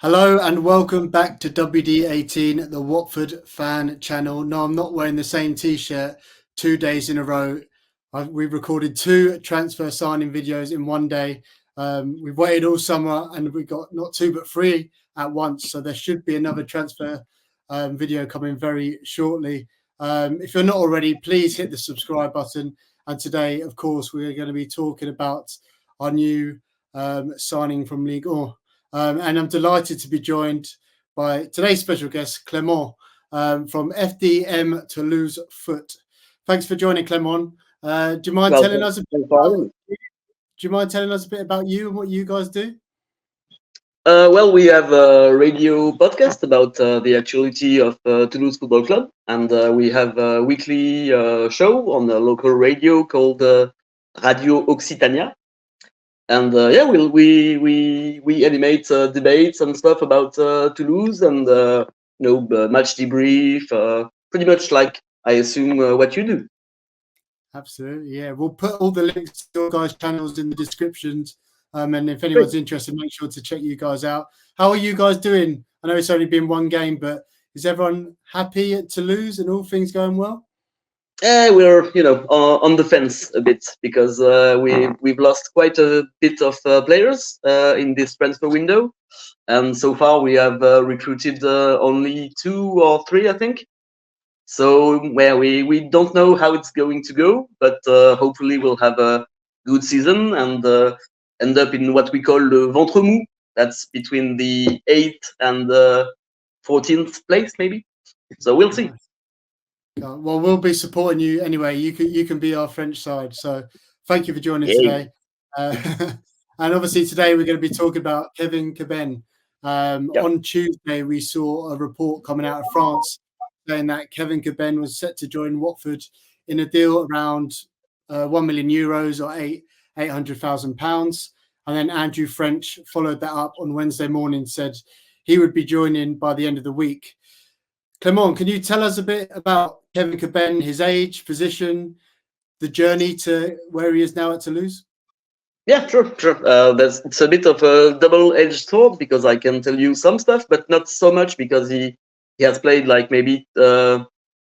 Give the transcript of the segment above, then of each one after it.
Hello and welcome back to WD18, the Watford fan channel. No, I'm not wearing the same t-shirt 2 days in a row. We've recorded 2 transfer signing videos in one day. We've waited all summer and we got not 2 but 3 at once. So there should be another transfer video coming very shortly. If you're not already, please hit the subscribe button. And today, of course, we're going to be talking about our new signing from Linkr. And I'm delighted to be joined by today's special guest, Clément, from F2M Toulouse Foot. Thanks for joining, Clément. Do you mind telling us a bit about you and what you guys do? Well, we have a radio podcast about the actuality of Toulouse Football Club, and we have a weekly show on the local radio called Radio Occitania. And we animate debates and stuff about Toulouse and match debrief, pretty much like I assume what you do. Absolutely, yeah. We'll put all the links to your guys' channels in the descriptions. And if anyone's interested, make sure to check you guys out. How are you guys doing? I know it's only been one game, but is everyone happy at Toulouse and all things going well? We're on the fence a bit because we've lost quite a bit of players in this transfer window, and so far we have recruited only 2 or 3, I think. So we don't know how it's going to go, but hopefully we'll have a good season and end up in what we call le ventre mou. That's between the 8th and the 14th place, maybe. So we'll see. Well, we'll be supporting you anyway. You can be our French side. So thank you for joining today. And obviously today we're going to be talking about Kevin Keben. On Tuesday we saw a report coming out of France saying that Kevin Keben was set to join Watford in a deal around €1 million or £800,000. And then Andrew French followed that up on Wednesday morning, said he would be joining by the end of the week. Clément, can you tell us a bit about Kevin Keben, his age, position, the journey to where he is now at Toulouse? Yeah, sure. It's a bit of a double-edged sword because I can tell you some stuff, but not so much because he has played like maybe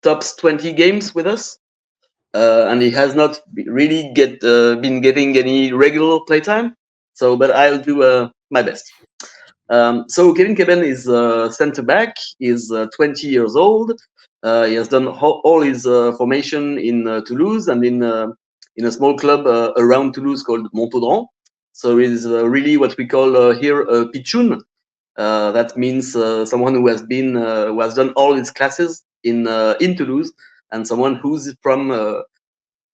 tops 20 games with us, and he has not really been getting any regular playtime. So, but I'll do my best. So Kevin Keben is centre back. He's 20 years old. He has done all his formation in Toulouse and in a small club around Toulouse called Montaudran. So he's really what we call here a pitchoun. That means someone who has done all his classes in Toulouse, and someone who's from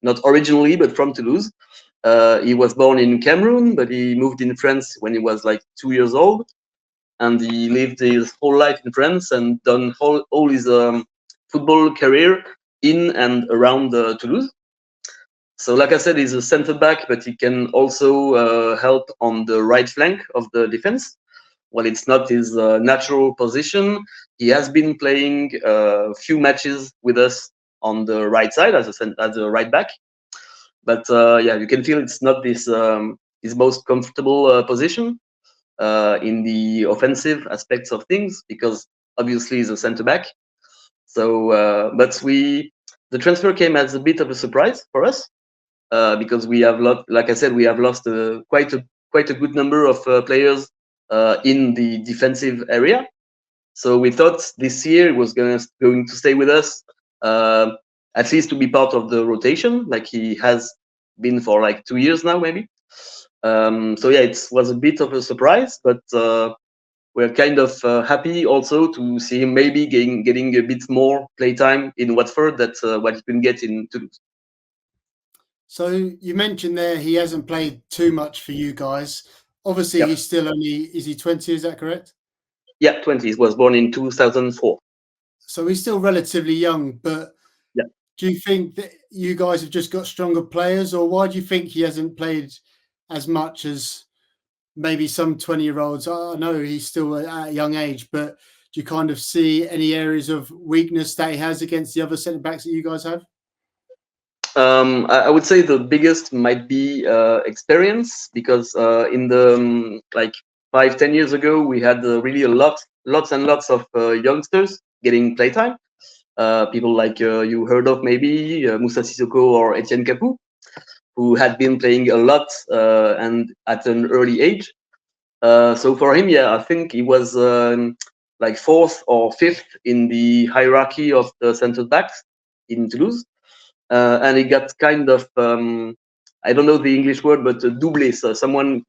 not originally but from Toulouse. He was born in Cameroon, but he moved in France when he was like 2 years old, and he lived his whole life in France and done all his football career in and around Toulouse. So, like I said, he's a centre back, but he can also help on the right flank of the defense. Well, it's not his natural position. He has been playing a few matches with us on the right side as a right back, but you can feel it's not his most comfortable position in the offensive aspects of things, because obviously he's a centre back. So, but the transfer came as a bit of a surprise for us because we have like I said, we have lost quite a good number of players in the defensive area. So we thought this year it was going to stay with us, at least to be part of the rotation, like he has been for like 2 years now, maybe. So yeah, it was a bit of a surprise, but we're kind of happy also to see him maybe getting a bit more playtime in Watford than what he can get in Toulouse. So you mentioned there he hasn't played too much for you guys. Obviously, he's still is he 20? Is that correct? Yeah, 20. He was born in 2004. So he's still relatively young, but do you think that you guys have just got stronger players, or why do you think he hasn't played as much as maybe some 20-year-olds? I know he's still at a young age, but do you kind of see any areas of weakness that he has against the other centre-backs that you guys have? I would say the biggest might be experience, because in the 5-10 years ago, we had really lots and lots of youngsters getting playtime. People like you heard of maybe Musa Soko or Etienne Capoue, who had been playing a lot and at an early age. So for him, yeah, I think he was like fourth or fifth in the hierarchy of the centre backs in Toulouse, and he got kind of I don't know the English word, but doublé. So someone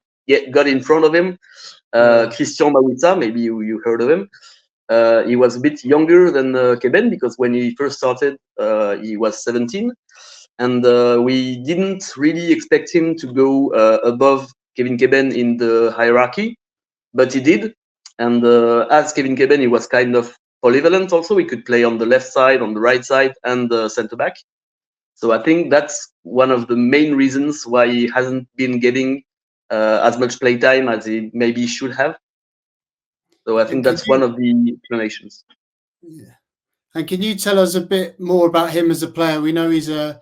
got in front of him. Christian Mawita, maybe you heard of him. He was a bit younger than Keben because when he first started, he was 17, and we didn't really expect him to go above Kevin Keben in the hierarchy, but he did. And as Kevin Keben, he was kind of polyvalent also. He could play on the left side, on the right side, and the centre back. So I think that's one of the main reasons why he hasn't been getting as much playtime as he maybe should have. So I think that's one of the explanations. Yeah. And can you tell us a bit more about him as a player? We know he's a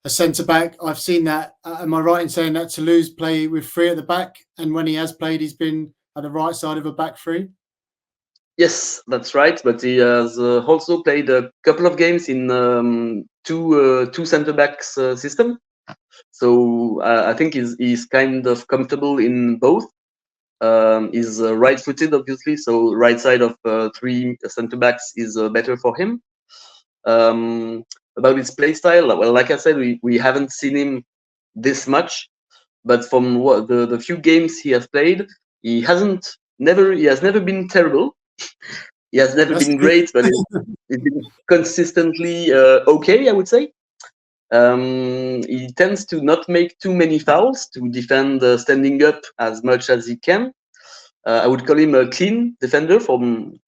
centre back. I've seen that. Am I right in saying that Toulouse play with three at the back, and when he has played, he's been at the right side of a back three? Yes, that's right. But he has also played a couple of games in two centre backs system. So I think he's kind of comfortable in both. He's right-footed, obviously, so right side of three centre backs is better for him. About his play style, well, like I said, we haven't seen him this much, but from what the few games he has played, he has never been terrible. He has never been great, but he's been consistently okay, I would say. He tends to not make too many fouls, to defend standing up as much as he can. I would call him a clean defender,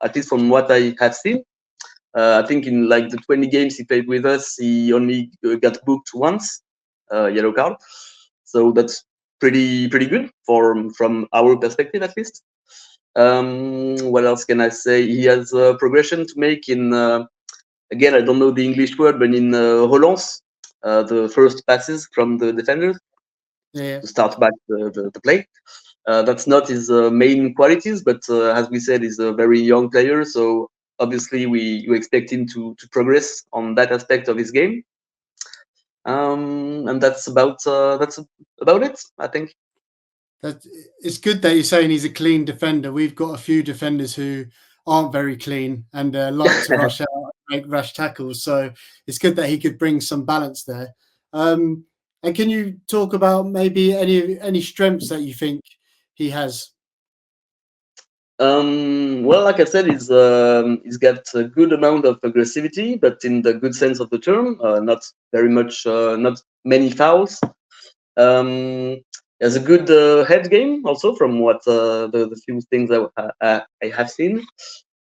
at least from what I have seen. I think in like the 20 games he played with us, he only got booked once, yellow card. So that's pretty good from our perspective, at least. What else can I say? He has progression to make in. Again, I don't know the English word, but in relance, the first passes from the defenders to start back the play. That's not his main qualities, but as we said, he's a very young player, so obviously we expect him to progress on that aspect of his game. And that's about it, I think. It's good that you're saying he's a clean defender. We've got a few defenders who aren't very clean and like to rush out and make rash tackles. So it's good that he could bring some balance there. And can you talk about maybe any strengths that you think he has? Well, like I said, he's got a good amount of aggressivity, but in the good sense of the term, not very much, not many fouls. He has a good head game also, from what the few things I have seen.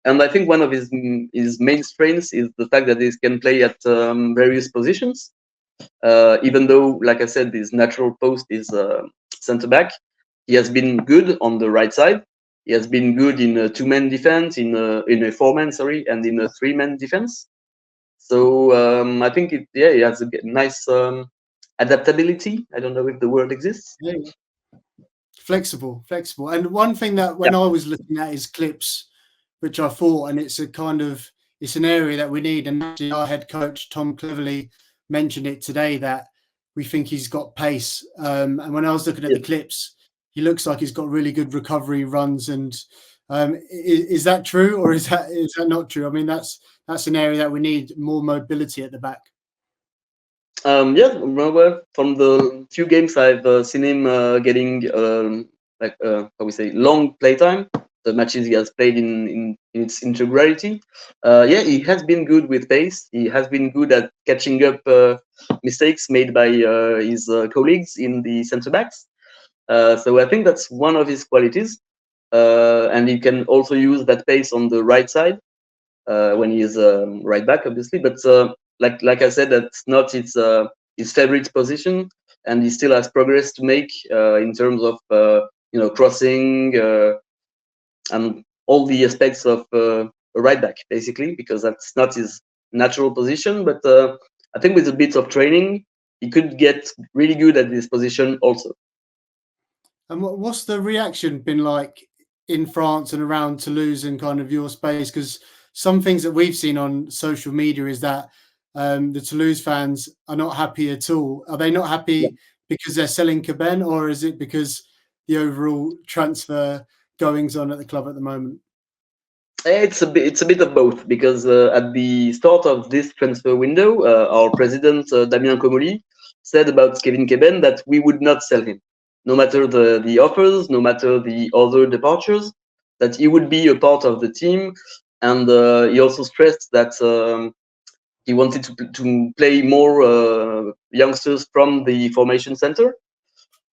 And I think one of his main strengths is the fact that he can play at various positions. Even though, like I said, his natural post is centre back, he has been good on the right side. He has been good in a two-man defense, in a four-man, and in a three-man defense. So I think he has a nice adaptability. I don't know if the word exists. Yeah. Flexible. And one thing that when I was looking at his clips, which I thought, and it's an area that we need, and actually our head coach Tom Cleverley mentioned it today, that we think he's got pace. And when I was looking at the clips, he looks like he's got really good recovery runs. And is that true, or is that not true? I mean, that's an area that we need more mobility at the back. Remember from the few games I've seen him getting how we say, long playtime, the matches he has played in its integrality. He has been good with pace. He has been good at catching up mistakes made by his colleagues in the centre backs. So I think that's one of his qualities, and he can also use that pace on the right side when he is right back, obviously. But like I said, that's not his favorite position, and he still has progress to make in terms of crossing and all the aspects of a right back, basically, because that's not his natural position. But I think with a bit of training, he could get really good at this position also. And what's the reaction been like in France and around Toulouse and kind of your space? Because some things that we've seen on social media is that the Toulouse fans are not happy at all. Are they not happy because they're selling Keben, or is it because the overall transfer goings on at the club at the moment? It's a bit of both, because at the start of this transfer window, our president Damien Comolli said about Kevin Keben that we would not sell him, no matter the offers, no matter the other departures, that he would be a part of the team, and he also stressed that he wanted to play more youngsters from the formation center.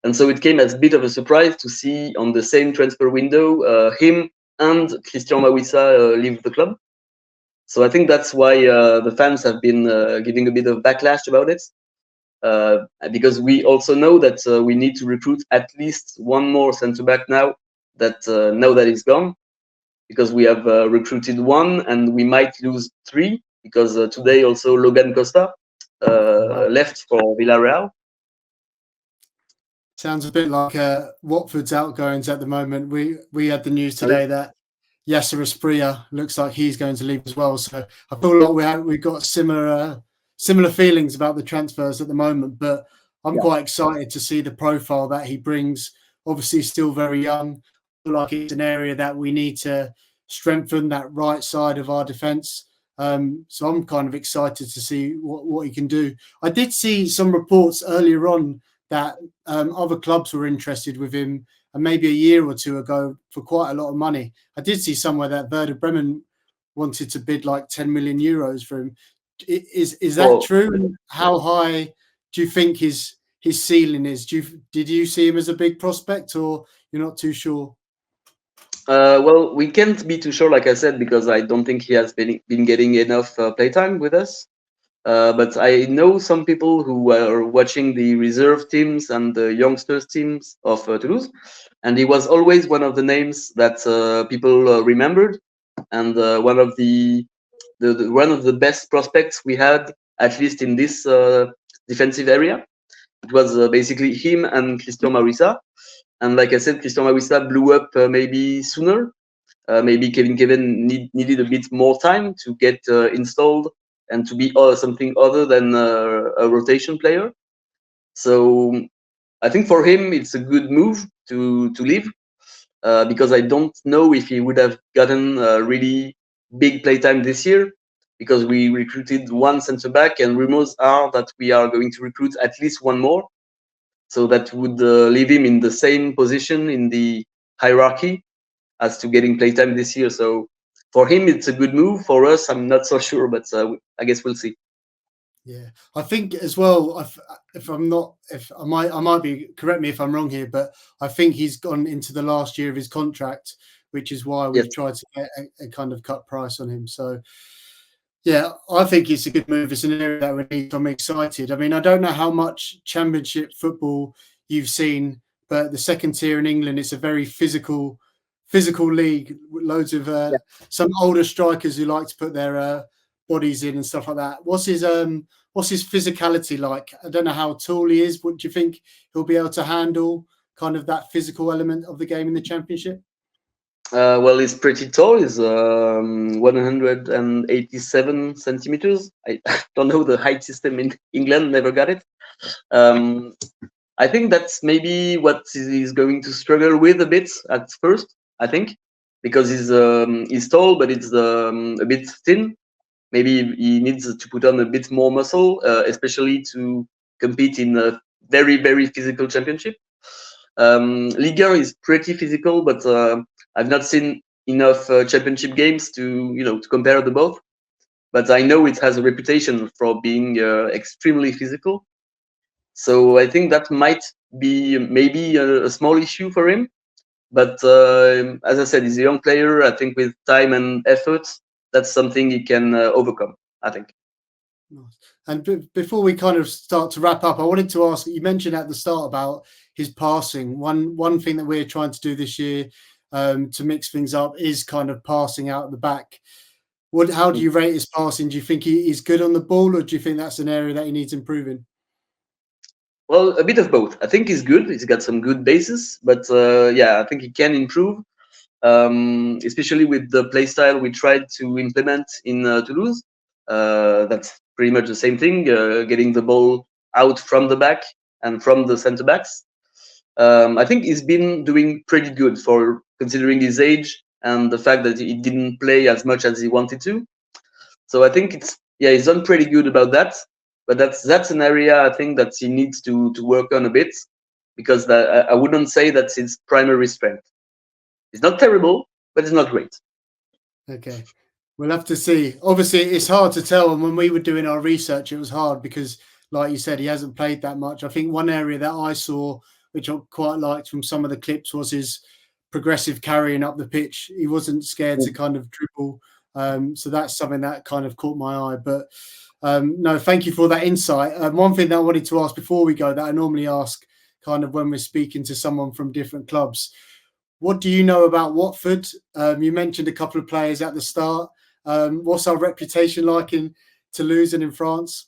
And so it came as a bit of a surprise to see on the same transfer window him and Christian Mawissa leave the club. So I think that's why the fans have been giving a bit of backlash about it, because we also know that we need to recruit at least one more centre back now that he's gone, because we have recruited one and we might lose three, because today also Logan Costa left for Villarreal. Sounds a bit like Watford's outgoings at the moment. We had the news today that Yasser Asprilla looks like he's going to leave as well. So I feel like we've got similar feelings about the transfers at the moment. But I'm quite excited to see the profile that he brings. Obviously, still very young. I feel like it's an area that we need to strengthen, that right side of our defence. So I'm kind of excited to see what he can do. I did see some reports earlier on that other clubs were interested with him, and maybe a year or two ago for quite a lot of money. I did see somewhere that Werder Bremen wanted to bid like 10 million euros for him. Is that true? And how high do you think his ceiling is? Did you see him as a big prospect, or you're not too sure? Well, we can't be too sure, like I said, because I don't think he has been getting enough playtime with us. But I know some people who are watching the reserve teams and the youngsters teams of Toulouse, and he was always one of the names that people remembered, and one of the best prospects we had, at least in this defensive area. It was basically him and Christian Mawissa. And like I said, Christian Mawissa blew up maybe sooner. Maybe Kevin Keben needed a bit more time to get installed and to be something other than a rotation player. So I think for him it's a good move to leave, because I don't know if he would have gotten really big playtime this year, because we recruited one centre back and rumors are that we are going to recruit at least one more. So that would leave him in the same position in the hierarchy as to getting playtime this year. So for him, it's a good move. For us, I'm not so sure, but I guess we'll see. Yeah, I think as well. If I might be, correct me if I'm wrong here, but I think he's gone into the last year of his contract, which is why we've tried to get a kind of cut price on him. So yeah, I think it's a good move. It's an area that we need. I'm excited. I mean, I don't know how much Championship football you've seen, but the second tier in England, it's a very physical league. Loads of some older strikers who like to put their bodies in and stuff like that. What's his physicality like? I don't know how tall he is. What do you think he'll be able to handle? Kind of that physical element of the game in the Championship. Well, he's pretty tall. He's 187 centimeters. I don't know the height system in England. Never got it. I think that's maybe what he's going to struggle with a bit at first. I think because he's tall, but it's a bit thin. Maybe he needs to put on a bit more muscle, especially to compete in a very, very physical championship. Liga is pretty physical, but I've not seen enough championship games to compare the both. But I know it has a reputation for being extremely physical. So I think that might be maybe a small issue for him. But as I said, he's a young player. I think with time and effort, that's something he can overcome, I think. Nice. And before we kind of start to wrap up, I wanted to ask, you mentioned at the start about his passing. One thing that we're trying to do this year to mix things up is kind of passing out the back. How do you rate his passing? Do you think he's good on the ball, or do you think that's an area that he needs improving? Well, a bit of both. I think he's good. He's got some good bases, but yeah, I think he can improve. especially with the playstyle we tried to implement in Toulouse. That's pretty much the same thing, getting the ball out from the back and from the center backs. I think he's been doing pretty good for considering his age and the fact that he didn't play as much as he wanted to. So I think he's done pretty good about that. But that's an area I think that he needs to work on a bit, because I wouldn't say that's his primary strength. It's not terrible, but it's not great. Okay. We'll have to see. Obviously, it's hard to tell. And when we were doing our research, it was hard because, like you said, he hasn't played that much. I think one area that I saw, which I quite liked from some of the clips, was his progressive carrying up the pitch. He wasn't scared to kind of dribble. So that's something that kind of caught my eye. But no, thank you for that insight. One thing that I wanted to ask before we go, that I normally ask kind of when we're speaking to someone from different clubs. What do you know about Watford? You mentioned a couple of players at the start. What's our reputation like in Toulouse and in France?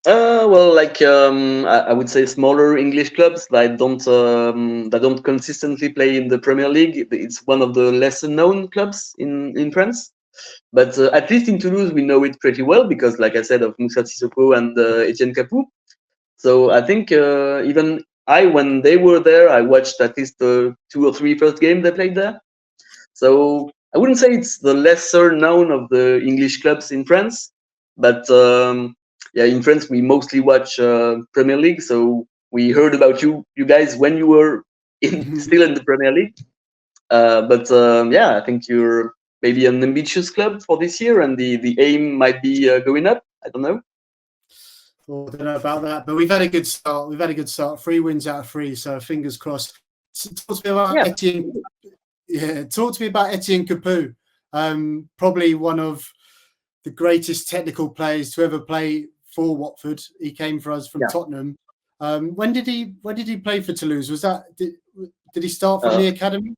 Well, like I would say, smaller English clubs that don't consistently play in the Premier League. It's one of the lesser known clubs in France. But at least in Toulouse, we know it pretty well because, like I said, of Musa Soko and Etienne Capoue. So I think even when they were there, I watched at least the 2 or 3 first games they played there. So I wouldn't say it's the lesser known of the English clubs in France, but in France we mostly watch Premier League. So we heard about you guys when you were still in the Premier League. But I think you're maybe an ambitious club for this year, and the aim might be going up. I don't know. Well, I don't know about that, but we've had a good start. 3 wins out of 3, so fingers crossed. Talk to me about Etienne. Yeah, talk to me about Etienne Capoue. Probably one of the greatest technical players to ever play for Watford. He came for us from Tottenham. When did he play for Toulouse? Was that did he start from the academy?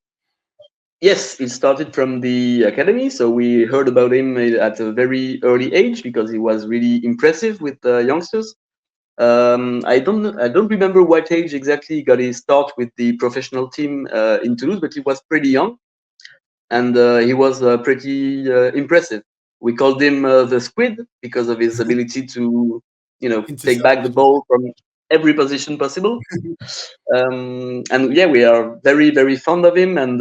Yes, he started from the academy. So we heard about him at a very early age because he was really impressive with youngsters. I don't remember what age exactly he got his start with the professional team in Toulouse, but he was pretty young, and he was pretty impressive. We called him the Squid because of his ability to, take back the ball from every position possible. And we are very, very fond of him. And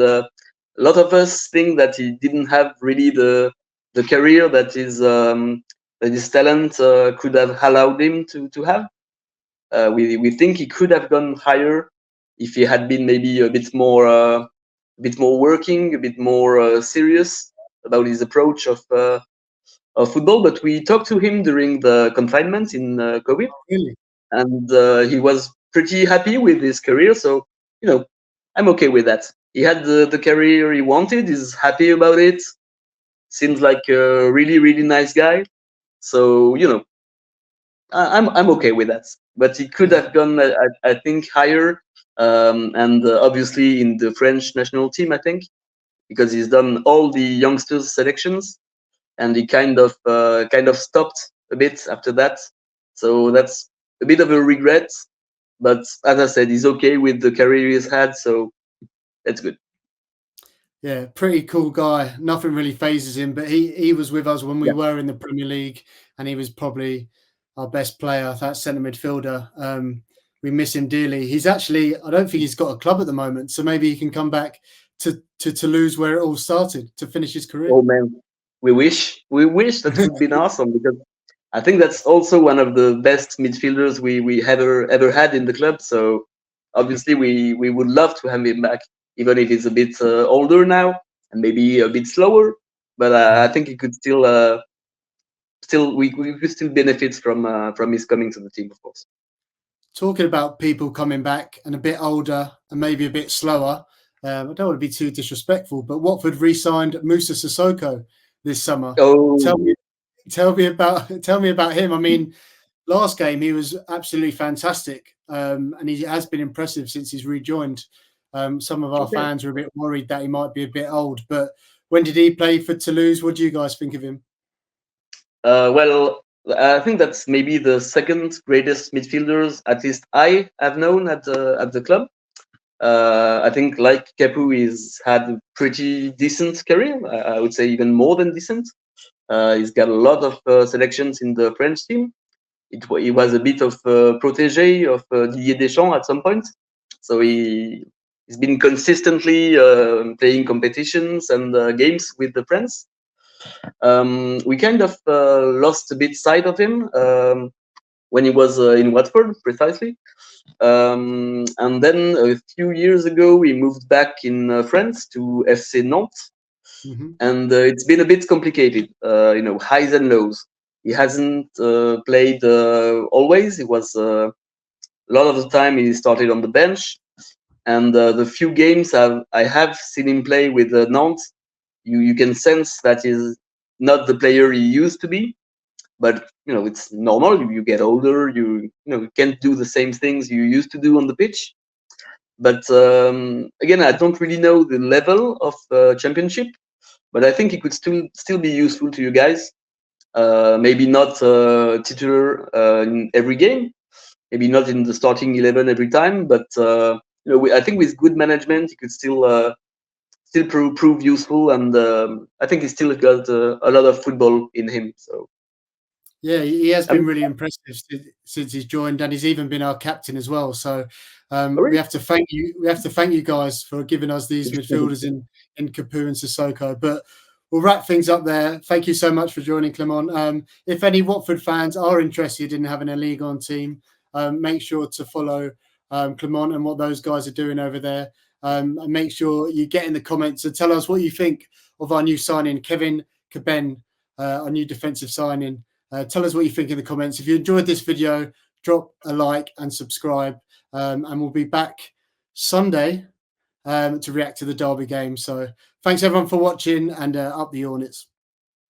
a lot of us think that he didn't have really the career that his talent could have allowed him to have. We think he could have gone higher if he had been maybe a bit more working, a bit more serious about his approach of football. But we talked to him during the confinement in COVID, and he was pretty happy with his career. So I'm okay with that. He had the career he wanted. He's happy about it. Seems like a really, really nice guy. So I'm okay with that. But he could have gone, I think, higher, and obviously in the French national team, I think, because he's done all the youngsters selections, and he kind of stopped a bit after that. So that's a bit of a regret. But as I said, he's okay with the career he's had, so that's good. Yeah, pretty cool guy. Nothing really phases him, but he was with us when we were in the Premier League, and he was probably our best player, that centre midfielder. We miss him dearly. He's actually, I don't think he's got a club at the moment, so maybe he can come back to Toulouse where it all started to finish his career. Oh man, we wish that would be awesome, because I think that's also one of the best midfielders we ever had in the club. So obviously we would love to have him back, even if he's a bit older now and maybe a bit slower. But I think he could we could still benefit from his coming to the team, of course. Talking about people coming back and a bit older and maybe a bit slower, I don't want to be too disrespectful, but Watford re-signed Musa Soko this summer. Oh, Tell me about him. I mean, last game he was absolutely fantastic, and he has been impressive since he's rejoined. Some of our fans are a bit worried that he might be a bit old, but when did he play for Toulouse? What do you guys think of him? Well, I think that's maybe the second greatest midfielders, at least I have known at the club. I think, like Capoue, he's had a pretty decent career. I would say even more than decent. He's got a lot of selections in the French team. He was a bit of protege of Didier Deschamps at some point. So he's been consistently playing competitions and games with the France. We kind of lost a bit sight of him when he was in Watford, precisely. And then a few years ago, we moved back in France to FC Nantes, and it's been a bit complicated. Highs and lows. He hasn't played always. It was a lot of the time he started on the bench, and the few games I have seen him play with Nantes, you can sense that he's not the player he used to be. But it's normal. You get older. You can't do the same things you used to do on the pitch. But again, I don't really know the level of championship, but I think he could still be useful to you guys. Maybe not titular in every game, maybe not in the starting 11 every time, but I think with good management, he could still prove useful, and I think he's still got a lot of football in him. So yeah, he has been really impressive since he's joined, and he's even been our captain as well. So we have to thank you. We have to thank you guys for giving us these midfielders in Capoue and Sissoko. But we'll wrap things up there. Thank you so much for joining, Clément. If any Watford fans are interested in having a League On team, make sure to follow Clément and what those guys are doing over there. And make sure you get in the comments and tell us what you think of our new signing, Kevin Keben, our new defensive signing. Tell us what you think in the comments. If you enjoyed this video, drop a like and subscribe. And we'll be back Sunday to react to the Derby game. So thanks everyone for watching, and up the Hornets.